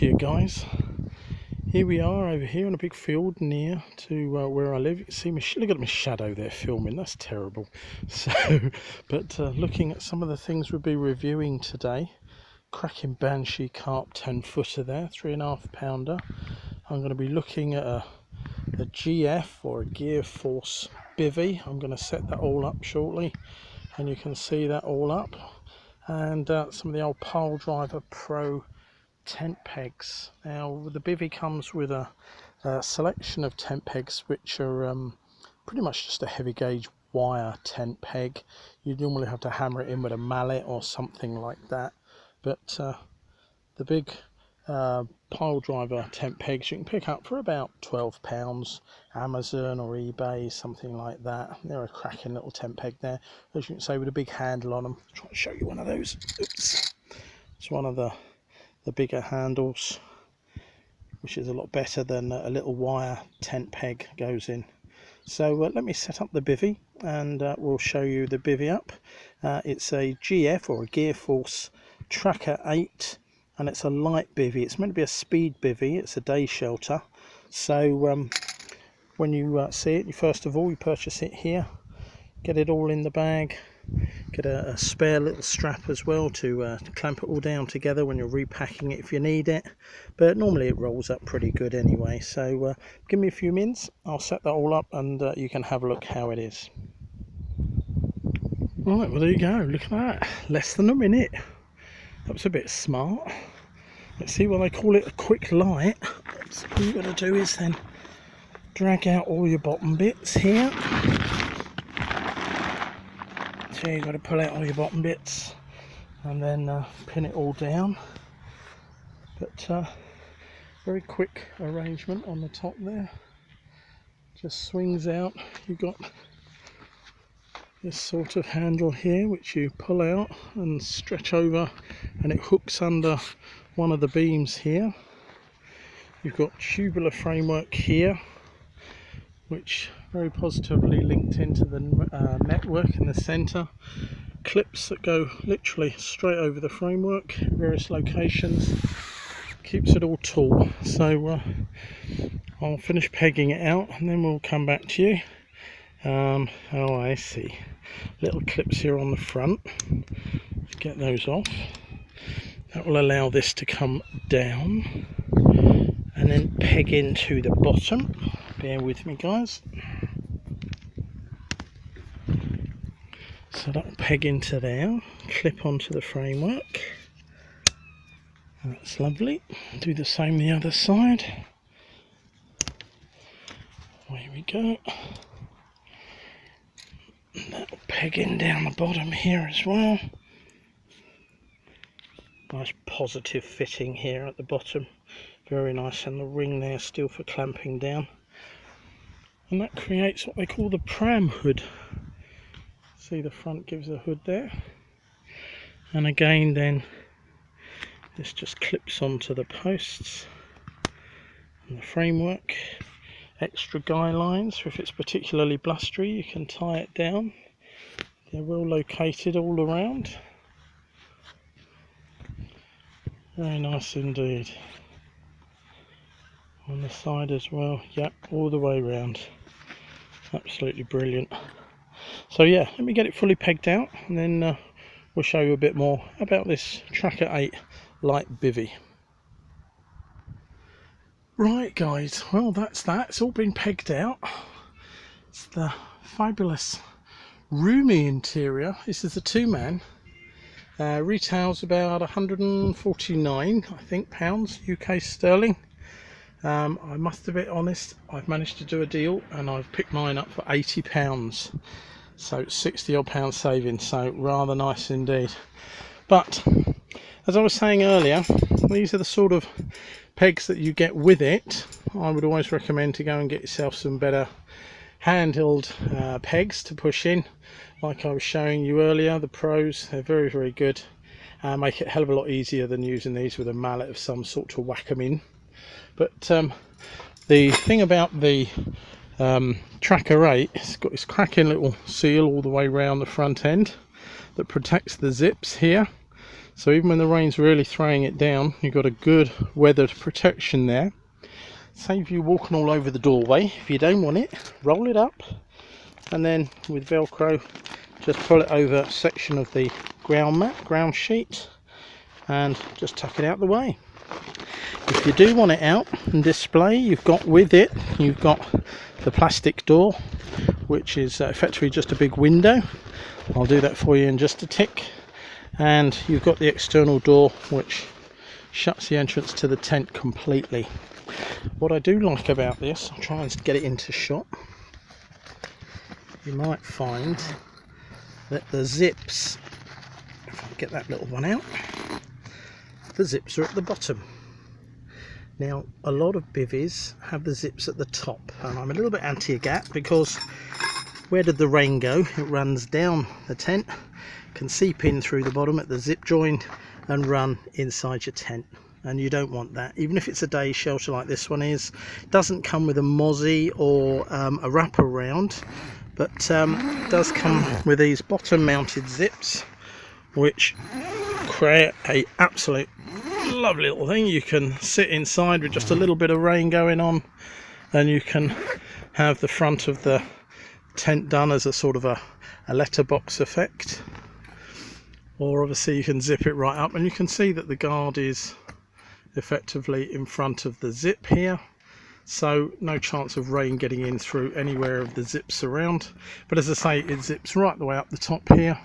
to you guys. Here we are over here in a big field near to where I live. You can see me, look at my shadow there filming, that's terrible. So, but looking at some of the things we'll be reviewing today. Cracking Banshee Carp 10-footer there, 3.5 pounder. I'm going to be looking at a GF or a Gear Force Bivvy. I'm going to set that all up shortly and you can see that all up. And some of the old Pile Driver Pro tent pegs. Now the Bivvy comes with a selection of tent pegs which are pretty much just a heavy gauge wire tent peg. You normally have to hammer it in with a mallet or something like that, but the big pile driver tent pegs you can pick up for about £12, Amazon or eBay, something like that. They're a cracking little tent peg there, as you can see, with a big handle on them. I'll try to show you one of those. Oops. It's one of the bigger handles, which is a lot better than a little wire tent peg goes in. So let me set up the Bivvy and we'll show you the Bivvy up. It's a GF or a Gear Force Tracker 8 and it's a light Bivvy. It's meant to be a speed Bivvy. It's a day shelter. So when you see it, first of all you purchase it here, get it all in the bag, get a spare little strap as well to clamp it all down together when you're repacking it if you need it, but normally it rolls up pretty good anyway. So give me a few minutes, I'll set that all up and you can have a look how it is. Right, well there you go, look at that, less than a minute. That was a bit smart. Let's see why they call it a quick light. So what you've got to do is then drag out all your bottom bits here. So you've got to pull out all your bottom bits and then pin it all down. But very quick arrangement on the top there. Just swings out. You've got this sort of handle here which you pull out and stretch over and it hooks under one of the beams here. You've got tubular framework here which very positively linked into the network in the center. Clips that go literally straight over the framework, various locations, keeps it all taut. So I'll finish pegging it out and then we'll come back to you. Oh, I see. Little clips here on the front. Let's get those off. That will allow this to come down and then peg into the bottom. Bear with me guys. So that will peg into there, clip onto the framework. That's lovely. Do the same the other side. There we go. That'll peg in down the bottom here as well. Nice positive fitting here at the bottom. Very nice, and the ring there still for clamping down. And that creates what they call the pram hood. See, the front gives a hood there. And again then this just clips onto the posts and the framework. Extra guy lines, if it's particularly blustery you can tie it down. They're well located all around. Very nice indeed. On the side as well, yep, all the way around. Absolutely brilliant. So yeah, let me get it fully pegged out and then we'll show you a bit more about this Tracker 8 light Bivvy. Right guys, well that's that, it's all been pegged out. It's the fabulous roomy interior. This is a two-man. Retails about 149 I think pounds UK sterling. I must be honest, I've managed to do a deal and I've picked mine up for £80, so 60 odd pound saving, so rather nice indeed. But as I was saying earlier, these are the sort of pegs that you get with it. I would always recommend to go and get yourself some better handheld pegs to push in, like I was showing you earlier. The pros, they're very good, make it a hell of a lot easier than using these with a mallet of some sort to whack them in. But the thing about the Tracker 8, it's got this cracking little seal all the way around the front end that protects the zips here. So even when the rain's really throwing it down, you've got a good weathered protection there. Save you walking all over the doorway. If you don't want it, roll it up, and then with Velcro just pull it over a section of the ground sheet, and just tuck it out the way. If you do want it out and display, you've got the plastic door, which is effectively just a big window. I'll do that for you in just a tick. And you've got the external door, which shuts the entrance to the tent completely. What I do like about this, I'll try and get it into shot, you might find that the zips, if I get that little one out, the zips are at the bottom. Now a lot of bivvies have the zips at the top, and I'm a little bit anti that, because where did the rain go? It runs down the tent, can seep in through the bottom at the zip joint and run inside your tent, and you don't want that. Even if it's a day shelter like this one is, it doesn't come with a mozzie or a wrap around, but it does come with these bottom mounted zips, which create a absolute lovely little thing. You can sit inside with just a little bit of rain going on, and you can have the front of the tent done as a sort of a letterbox effect, or obviously you can zip it right up, and you can see that the guard is effectively in front of the zip here, so no chance of rain getting in through anywhere of the zips around. But as I say, it zips right the way up the top here,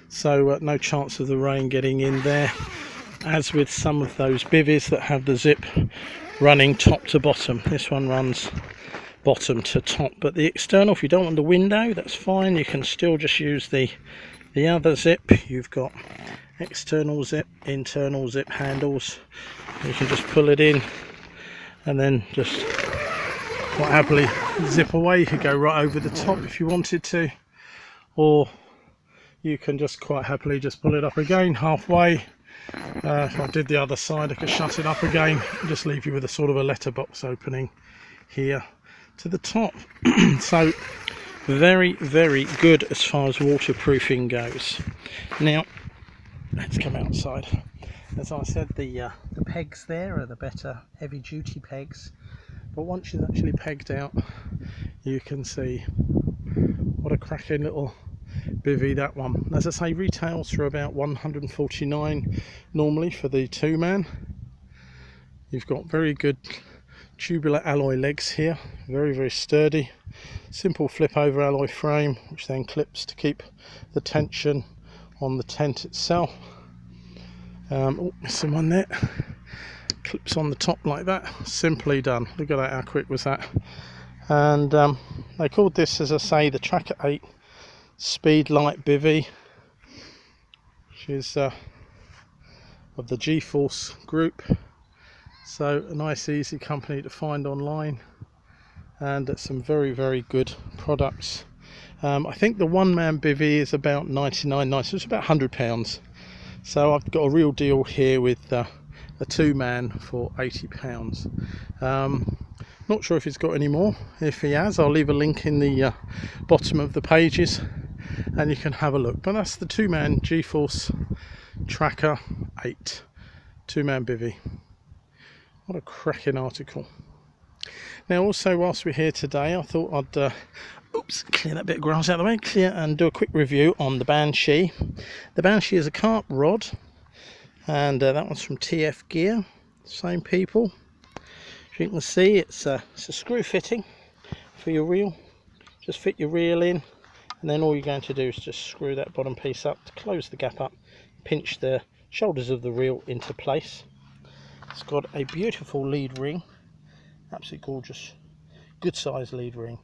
so no chance of the rain getting in there, as with some of those bivvies that have the zip running top to bottom. This one runs bottom to top, but the external, if you don't want the window, that's fine. You can still just use the other zip. You've got external zip, internal zip handles. You can just pull it in and then just quite happily zip away. You could go right over the top if you wanted to, or you can just quite happily just pull it up again halfway. If I did the other side, I could shut it up again and just leave you with a sort of a letterbox opening here to the top. So very, very good as far as waterproofing goes. Now let's come outside. As I said, the pegs there are the better heavy duty pegs, but once you've actually pegged out, you can see what a cracking little bivvy that one. As I say, retails for about $149 normally for the 2-man. You've got very good tubular alloy legs here, very, very sturdy. Simple flip over alloy frame, which then clips to keep the tension on the tent itself. Oh, missing one there. Clips on the top like that. Simply done. Look at that, how quick was that. And they called this, as I say, the Tracker 8 Speed Light Bivvy, which is of the G-Force group. So a nice easy company to find online, and some very, very good products. I think the 1-man bivvy is about $99.90, so it's about £100. So I've got a real deal here with a 2-man for £80. Not sure if he's got any more. If he has, I'll leave a link in the bottom of the pages and you can have a look. But that's the 2-man G-Force Tracker 8 2-man bivvy. What a cracking article. Now also, whilst we're here today, I thought I'd clear that bit of grass out of the way, and do a quick review on the Banshee. The Banshee is a carp rod, and that one's from TFG, same people. As you can see, it's a screw fitting for your reel. Just fit your reel in, and then all you're going to do is just screw that bottom piece up to close the gap up, pinch the shoulders of the reel into place. It's got a beautiful lead ring, absolutely gorgeous, good size lead ring,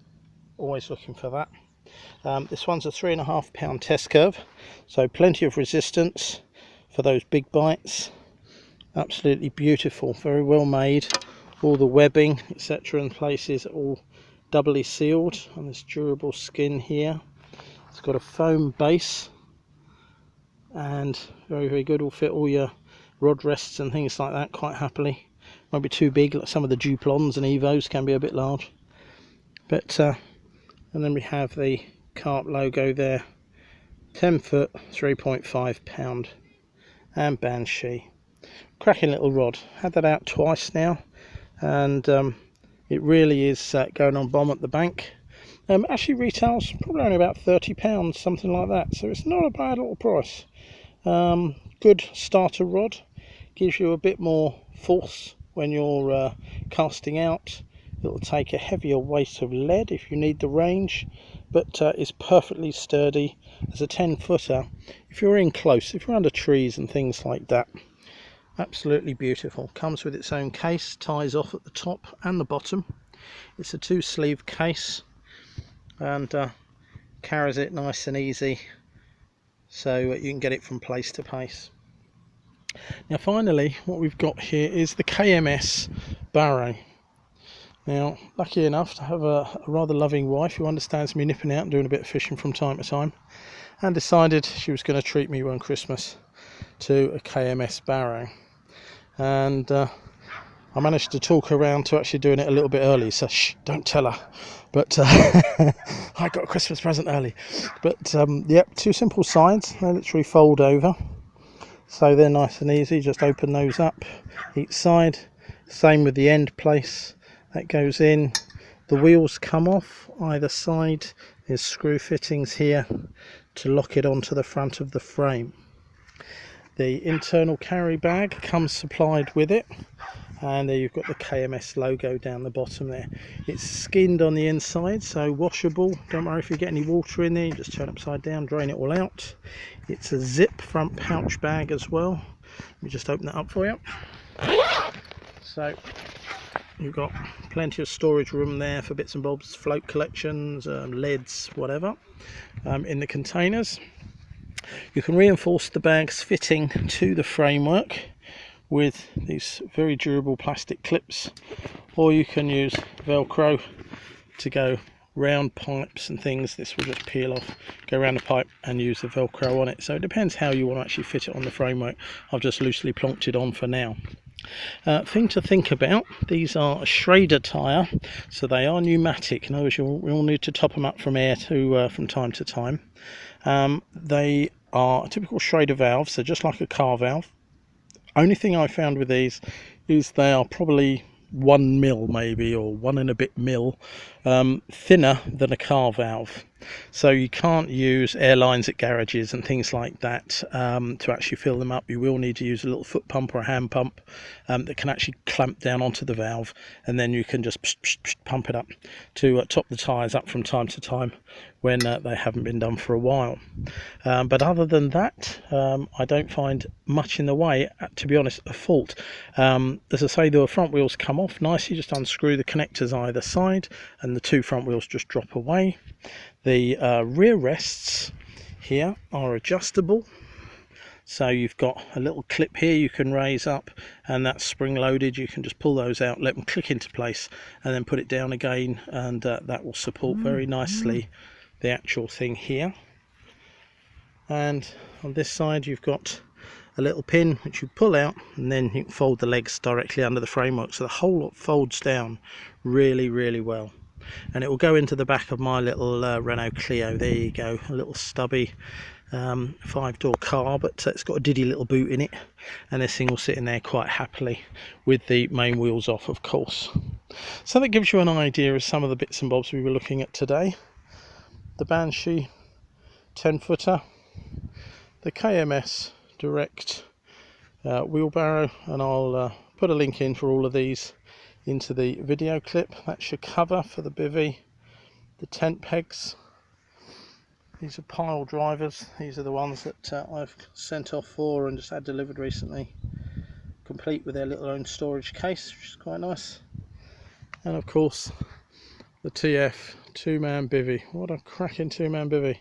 always looking for that. This one's a 3.5 pound test curve, so plenty of resistance for those big bites. Absolutely beautiful, very well made. All the webbing etc in places are all doubly sealed on this durable skin here. It's got a foam base and very, very good. Will fit all your rod rests and things like that quite happily. Won't be too big, like some of the Duplons and Evos can be a bit large. But and then we have the carp logo there, 10 foot, 3.5 pound and Banshee. Cracking little rod. Had that out twice now, and it really is going on bomb at the bank. Actually retails probably only about £30, something like that, so it's not a bad little price. Good starter rod, gives you a bit more force when you're casting out. It'll take a heavier weight of lead if you need the range, but is perfectly sturdy as a 10-footer if you're in close, if you're under trees and things like that. Absolutely beautiful. Comes with its own case, ties off at the top and the bottom. It's a 2-sleeve case, and carries it nice and easy, so you can get it from place to place. Now finally, what we've got here is the KMS Barrow. Now, lucky enough to have a rather loving wife who understands me nipping out and doing a bit of fishing from time to time, and decided she was going to treat me one Christmas to a KMS Barrow. And I managed to talk her around to actually doing it a little bit early, so shh, don't tell her. But I got a Christmas present early. But yep, 2 simple sides. They literally fold over, so they're nice and easy. Just open those up each side. Same with the end place. That goes in. The wheels come off either side. There's screw fittings here to lock it onto the front of the frame. The internal carry bag comes supplied with it, and there you've got the KMS logo down the bottom there. It's skinned on the inside, so washable. Don't worry if you get any water in there, you just turn it upside down, drain it all out. It's a zip front pouch bag as well. Let me just open that up for you. So you've got plenty of storage room there for bits and bobs, float collections, leads, whatever, in the containers. You can reinforce the bags fitting to the framework with these very durable plastic clips, or you can use Velcro to go round pipes and things. This will just peel off, go around the pipe and use the Velcro on it. So it depends how you want to actually fit it on the framework. I've just loosely plonked it on for now. Thing to think about, these are a Schrader tyre, so they are pneumatic. In other words, you'll need to top them up from air from time to time. They are a typical Schrader valve, so just like a car valve. Only thing I found with these is they are probably 1 mil maybe, or 1 and a bit mil thinner than a car valve. So you can't use airlines at garages and things like that to actually fill them up. You will need to use a little foot pump or a hand pump that can actually clamp down onto the valve, and then you can just pump it up to top the tyres up from time to time when they haven't been done for a while. But other than that, I don't find much in the way, to be honest, a fault. As I say, the front wheels come off nicely. Just unscrew the connectors either side and the 2 front wheels just drop away. The rear rests here are adjustable, so you've got a little clip here you can raise up, and that's spring loaded. You can just pull those out, let them click into place, and then put it down again, and that will support very nicely the actual thing here. And on this side you've got a little pin which you pull out, and then you can fold the legs directly under the framework, so the whole lot folds down really well. And it will go into the back of my little Renault Clio. There you go, a little stubby 5-door car, but it's got a diddy little boot in it, and this thing will sit in there quite happily with the main wheels off, of course. So that gives you an idea of some of the bits and bobs we were looking at today. The Banshee 10-footer, the KMS Direct wheelbarrow, and I'll put a link in for all of these into the video clip. That's your cover for the bivvy. The tent pegs, these are pile drivers. These are the ones that I've sent off for and just had delivered recently, complete with their little own storage case, which is quite nice. And of course the TF 2-man bivvy. What a cracking 2-man bivvy,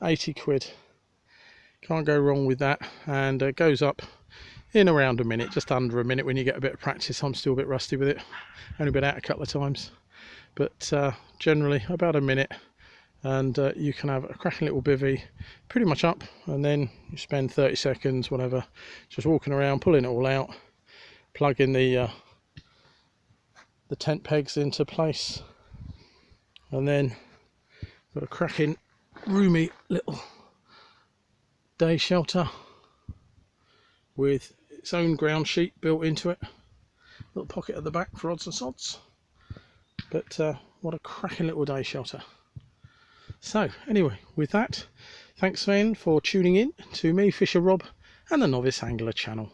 80 quid. Can't go wrong with that, and it goes up in around a minute, just under a minute when you get a bit of practice. I'm still a bit rusty with it, only been out a couple of times, but generally about a minute, and you can have a cracking little bivvy pretty much up, and then you spend 30 seconds, whatever, just walking around, pulling it all out, plugging the tent pegs into place, and then got a cracking roomy little day shelter with its own ground sheet built into it. Little pocket at the back for odds and sods. But what a cracking little day shelter. So anyway, with that, thanks then for tuning in to me, Fisher Rob, and the Novice Angler channel.